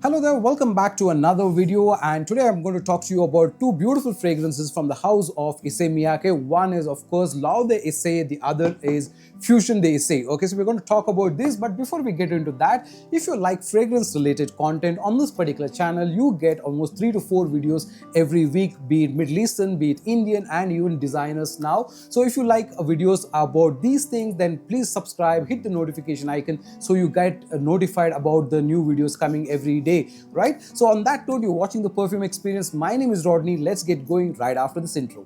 Hello there, welcome back to another video, and today I'm going to talk to you about two beautiful fragrances from the house of Issay Miyake. One is of course Leau'D Issay, the other is Fusion de Issay. Okay, so we're going to talk about this, but before we get into that, if you like fragrance related content on this particular channel, you get almost 3 to 4 videos every week, be it Middle Eastern, be it Indian, and even designers now. So if you like videos about these things, then please subscribe, hit the notification icon so you get notified about the new videos coming every day. Right? So on that note, you're watching the Perfume Experience. My name is Rodney. Let's get going right after this intro.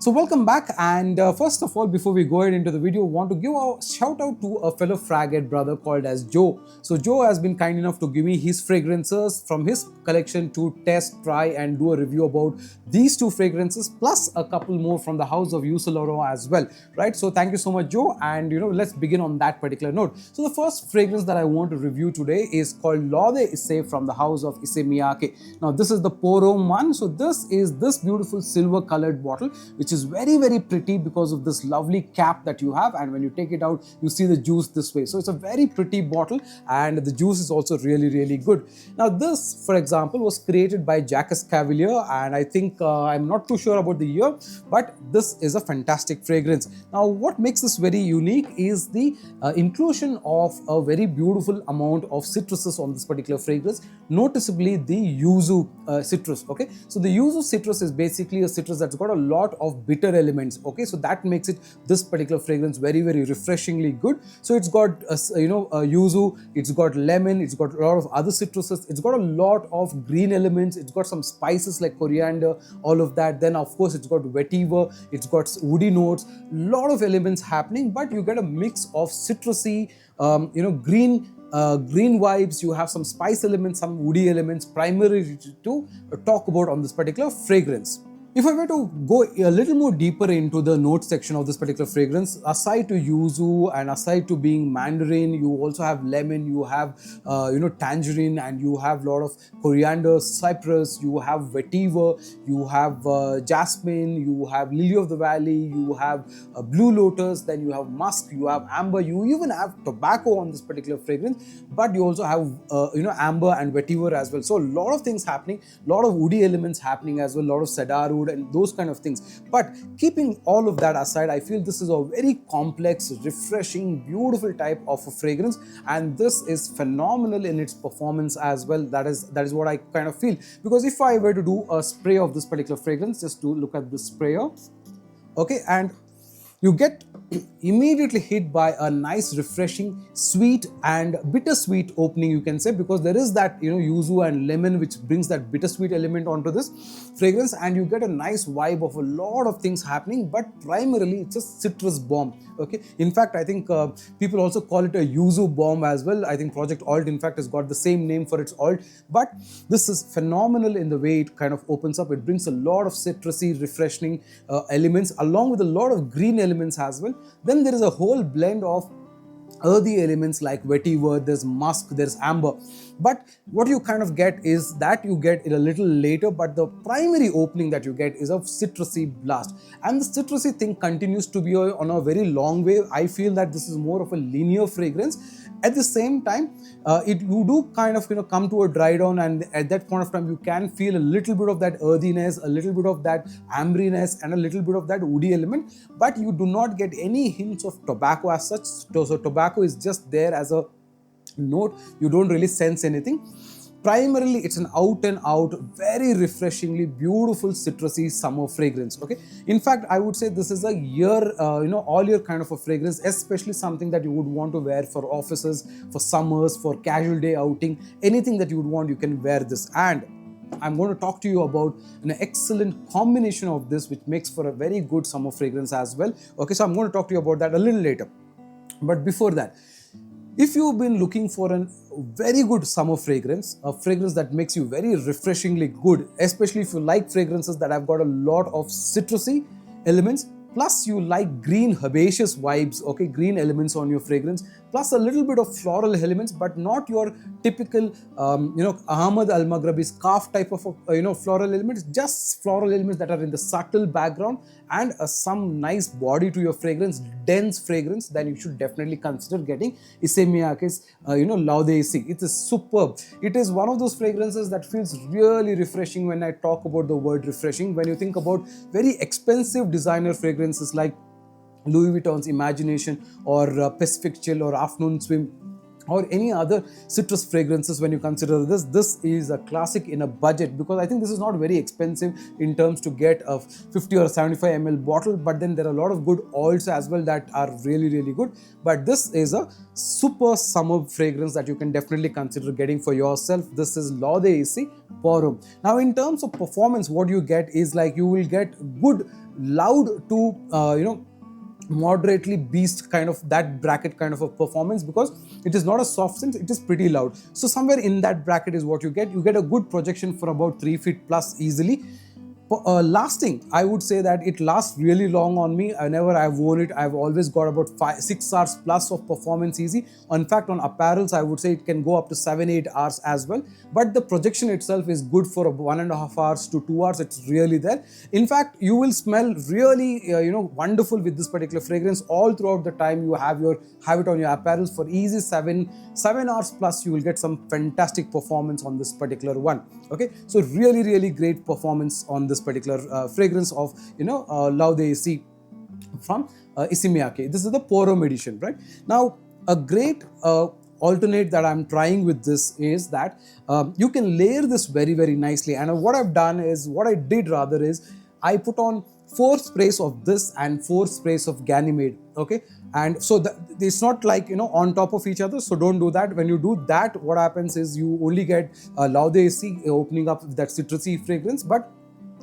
So welcome back, and first of all, before we go into the video, I want to give a shout out to a fellow fraghead brother called as Joe. So Joe has been kind enough to give me his fragrances from his collection to test, try and do a review about these two fragrances, plus a couple more from the house of Issay Miyake as well, right? So thank you so much, Joe, and let's begin on that particular note. So the first fragrance that I want to review today is called Leau'D Issay from the house of Issey Miyake. Now this is the Perfume one. So this is this beautiful silver colored bottle, which is very pretty because of this lovely cap that you have, and when you take it out you see the juice this way. So it's a very pretty bottle, and the juice is also really good. Now this, for example, was created by Jacques Cavalier, and I think I'm not too sure about the year, but this is a fantastic fragrance. Now what makes this very unique is the inclusion of a very beautiful amount of citruses on this particular fragrance, noticeably the yuzu citrus. Okay, so the yuzu citrus is basically a citrus that's got a lot of bitter elements. Okay, so that makes it this particular fragrance very refreshingly good. So it's got yuzu, it's got lemon, it's got a lot of other citruses, it's got a lot of green elements, it's got some spices like coriander, all of that. Then of course it's got vetiver, it's got woody notes, lot of elements happening, but you get a mix of citrusy, green vibes. You have some spice elements, some woody elements, primarily to talk about on this particular fragrance. If I were to go a little more deeper into the note section of this particular fragrance, aside to yuzu and aside to being mandarin, you also have lemon, you have tangerine, and you have a lot of coriander, cypress, you have vetiver, you have jasmine, you have lily of the valley, you have blue lotus, then you have musk, you have amber, you even have tobacco on this particular fragrance, but you also have amber and vetiver as well. So a lot of things happening, a lot of woody elements happening as well, a lot of cedarwood and those kind of things. But keeping all of that aside, I feel this is a very complex, refreshing, beautiful type of a fragrance, and this is phenomenal in its performance as well. That is what I kind of feel, because if I were to do a spray of this particular fragrance, just to look at the sprayer, okay, and you get immediately hit by a nice, refreshing, sweet and bittersweet opening, you can say, because there is that yuzu and lemon which brings that bittersweet element onto this fragrance, and you get a nice vibe of a lot of things happening, but primarily it's a citrus bomb. Okay, in fact I think people also call it a yuzu bomb as well. I think Project Alt in fact has got the same name for its alt, but this is phenomenal in the way it kind of opens up. It brings a lot of citrusy, refreshing elements along with a lot of green elements as well. Then there is a whole blend of earthy elements like vetiver, there's musk, there's amber, but what you kind of get is that you get it a little later, but the primary opening that you get is a citrusy blast, and the citrusy thing continues to be on a very long way. I feel that this is more of a linear fragrance. At the same time, you do kind of come to a dry down, and at that point of time you can feel a little bit of that earthiness, a little bit of that amberiness, and a little bit of that woody element, but you do not get any hints of tobacco as such. So tobacco is just there as a note, you don't really sense anything. Primarily it's an out and out, very refreshingly beautiful citrusy summer fragrance. Okay, in fact I would say this is a year all year kind of a fragrance, especially something that you would want to wear for offices, for summers, for casual day outing, anything that you would want, you can wear this. And I'm going to talk to you about an excellent combination of this which makes for a very good summer fragrance as well. Okay, so I'm going to talk to you about that a little later, but before that, if you've been looking for a very good summer fragrance, a fragrance that makes you very refreshingly good, especially if you like fragrances that have got a lot of citrusy elements, plus you like green herbaceous vibes, okay, green elements on your fragrance, plus a little bit of floral elements, but not your typical, Ahmad Al-Maghrabi scarf type of, floral elements, just floral elements that are in the subtle background, and some nice body to your fragrance, dense fragrance, then you should definitely consider getting Issey Miyake's, Leau'D. It is superb. It is one of those fragrances that feels really refreshing when I talk about the word refreshing. When you think about very expensive designer fragrances like Louis Vuitton's Imagination or Pacific Chill or Afternoon Swim or any other citrus fragrances, when you consider this is a classic in a budget, because I think this is not very expensive in terms to get a 50 or 75 ml bottle, but then there are a lot of good oils as well that are really, really good. But this is a super summer fragrance that you can definitely consider getting for yourself. This is Leau'D Perfume. Now, in terms of performance, what you get is like you will get good loud to, moderately beast kind of that bracket kind of a performance, because it is not a soft scent, it is pretty loud. So somewhere in that bracket is what you get. You get a good projection for about 3 feet plus easily. Lasting, I would say that it lasts really long on me. Whenever I've worn it, I've always got about 6 hours plus of performance easy. In fact, on apparels, I would say it can go up to 7-8 hours as well. But the projection itself is good for 1.5 hours to 2 hours. It's really there. In fact, you will smell really, wonderful with this particular fragrance all throughout the time you have it on your apparels for easy 7 hours plus. You will get some fantastic performance on this particular one. Okay, so really, really great performance on this particular fragrance of Leau'D from Issey Miyake. This is the Perfume edition, right? Now, a great alternate that I'm trying with this is that you can layer this very, very nicely. And what I did is I put on 4 sprays of this and 4 sprays of Ganymede. Okay, and so it's not like on top of each other, so don't do that. When you do that, what happens is you only get Leau'D opening up with that citrusy fragrance. But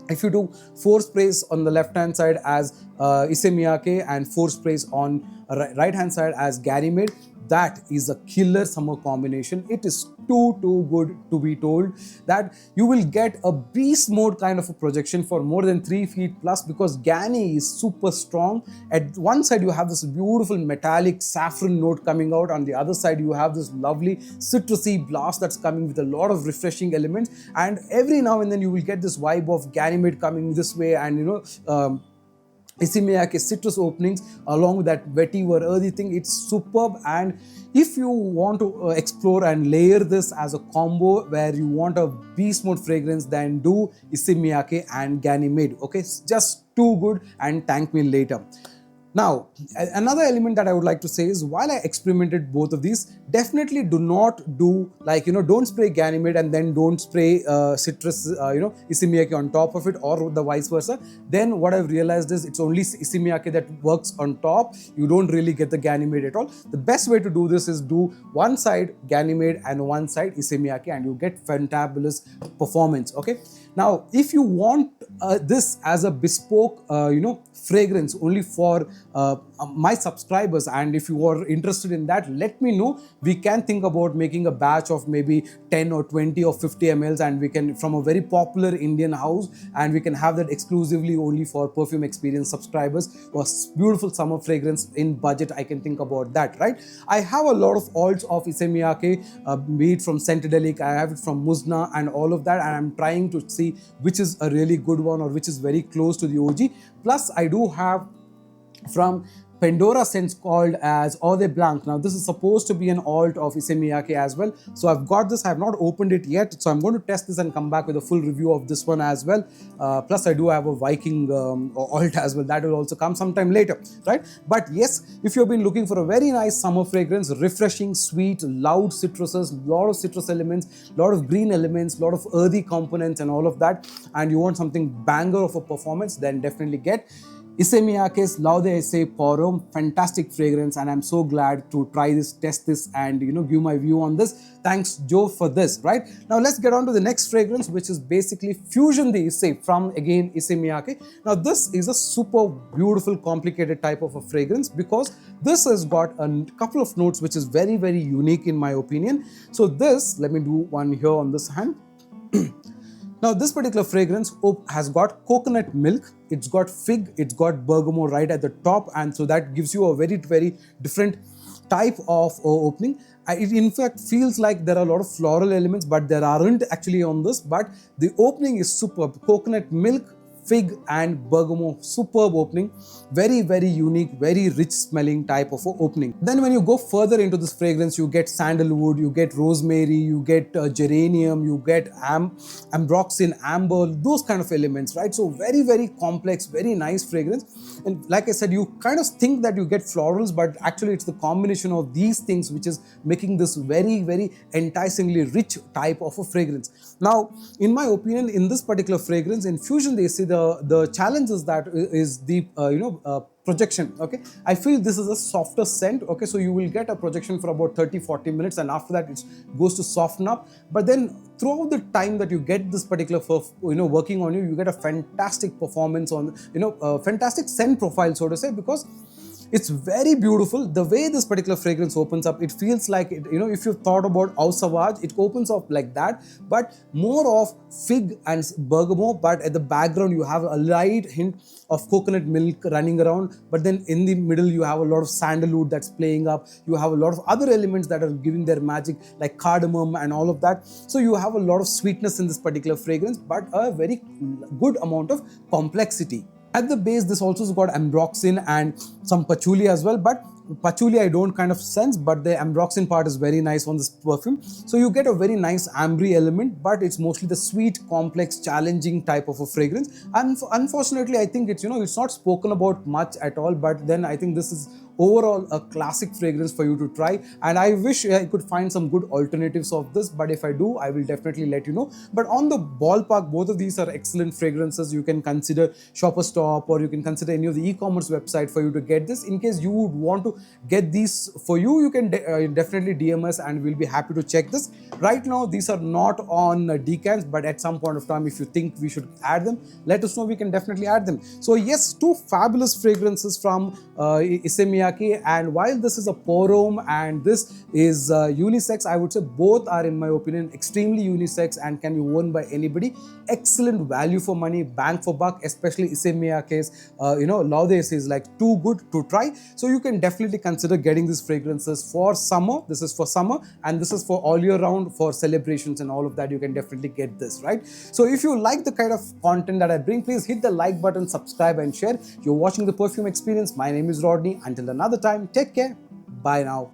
if you do 4 sprays on the left hand side as Issey Miyake and 4 sprays on right hand side as Ganymede, that is a killer summer combination. It is too good to be told that you will get a beast mode kind of a projection for more than 3 feet plus, because Ganny is super strong. At one side you have this beautiful metallic saffron note coming out, on the other side you have this lovely citrusy blast that's coming with a lot of refreshing elements, and every now and then you will get this vibe of Ganymede coming this way, and Issey Miyake citrus openings along with that vetiver or earthy thing. It's superb. And if you want to explore and layer this as a combo where you want a beast mode fragrance, then do Issey Miyake and Ganymede. Okay, it's just too good, and thank me later. Now, another element that I would like to say is, while I experimented both of these, definitely do not do don't spray Ganymede and then don't spray citrus, Issey Miyake on top of it, or the vice versa. Then what I've realized is it's only Issey Miyake that works on top. You don't really get the Ganymede at all. The best way to do this is do one side Ganymede and one side Issey Miyake, and you get fantabulous performance. Okay. Now, if you want this as a bespoke, fragrance only for my subscribers, and if you are interested in that, let me know. We can think about making a batch of maybe 10 or 20 or 50 mls, and we can, from a very popular Indian house, and we can have that exclusively only for Perfume Experience subscribers. A beautiful summer fragrance in budget, I can think about that, right? I have a lot of oils of Issey Miyake, be it from Scentadelic, I have it from Muzna and all of that, and I'm trying to see which is a really good one or which is very close to the OG. Plus, I do have from Pandora scents called as Eau de Blanc. Now, this is supposed to be an alt of Issey Miyake as well. So I've got this. I have not opened it yet. So I'm going to test this and come back with a full review of this one as well. Plus, I do have a Viking alt as well. That will also come sometime later, right? But yes, if you've been looking for a very nice summer fragrance, refreshing, sweet, loud citruses, lot of citrus elements, lot of green elements, lot of earthy components and all of that, and you want something banger of a performance, then definitely get Issey Miyake's Leau'D Perfume. Fantastic fragrance, and I'm so glad to try this, test this, and give my view on this. Thanks Joe for this, right? Now let's get on to the next fragrance, which is basically Fusion the Issey from again Issey Miyake. Now this is a super beautiful, complicated type of a fragrance, because this has got a couple of notes which is very, very unique in my opinion. So this, let me do one here on this hand. Now this particular fragrance has got coconut milk, it's got fig, it's got bergamot right at the top, and so that gives you a very, very different type of opening. It in fact feels like there are a lot of floral elements, but there aren't actually on this, but the opening is superb. Coconut milk, fig and bergamot, superb opening, very, very unique, very rich smelling type of opening. Then when you go further into this fragrance, you get sandalwood, you get rosemary, you get geranium, you get ambroxan, amber, those kind of elements, right? So very, very complex, very nice fragrance. And like I said, you kind of think that you get florals, but actually it's the combination of these things which is making this very, very enticingly rich type of a fragrance. Now, in my opinion, in this particular fragrance, in Fusion, they say the challenge is that is the projection. Okay, I feel this is a softer scent. Okay, so you will get a projection for about 30-40 minutes, and after that it goes to soften up. But then throughout the time that you get this particular working on you, you get a fantastic performance on fantastic scent profile, so to say, because it's very beautiful. The way this particular fragrance opens up, it feels like if you've thought about Eau Sauvage, it opens up like that, but more of fig and bergamot, but at the background you have a light hint of coconut milk running around, but then in the middle you have a lot of sandalwood that's playing up. You have a lot of other elements that are giving their magic, like cardamom and all of that. So you have a lot of sweetness in this particular fragrance, but a very good amount of complexity. At the base, this also has got ambroxan and some patchouli as well, but patchouli I don't kind of sense, but the ambroxan part is very nice on this perfume. So you get a very nice ambre element, but it's mostly the sweet, complex, challenging type of a fragrance. And unfortunately, I think it's it's not spoken about much at all, but then I think this is overall a classic fragrance for you to try, and I wish I could find some good alternatives of this, but if I do, I will definitely let you know. But on the ballpark, both of these are excellent fragrances. You can consider Shopper Stop, or you can consider any of the e-commerce website for you to get this. In case you would want to get these for you, you can definitely DM us and we'll be happy to check this. Right now, these are not on decants, but at some point of time, if you think we should add them, let us know, we can definitely add them. So yes, two fabulous fragrances from Issey Miyake. And while this is a pour-homme and this is unisex, I would say both are, in my opinion, extremely unisex and can be worn by anybody. Excellent value for money, bang for buck, especially Issey Miyake's Leau'D is like too good to try. So you can definitely consider getting these fragrances for summer. This is for summer, and this is for all year round, for celebrations and all of that. You can definitely get this, right? So if you like the kind of content that I bring, please hit the like button, subscribe and share. You're watching The Perfume Experience. My name is Rodney. Until another time, take care. Bye now.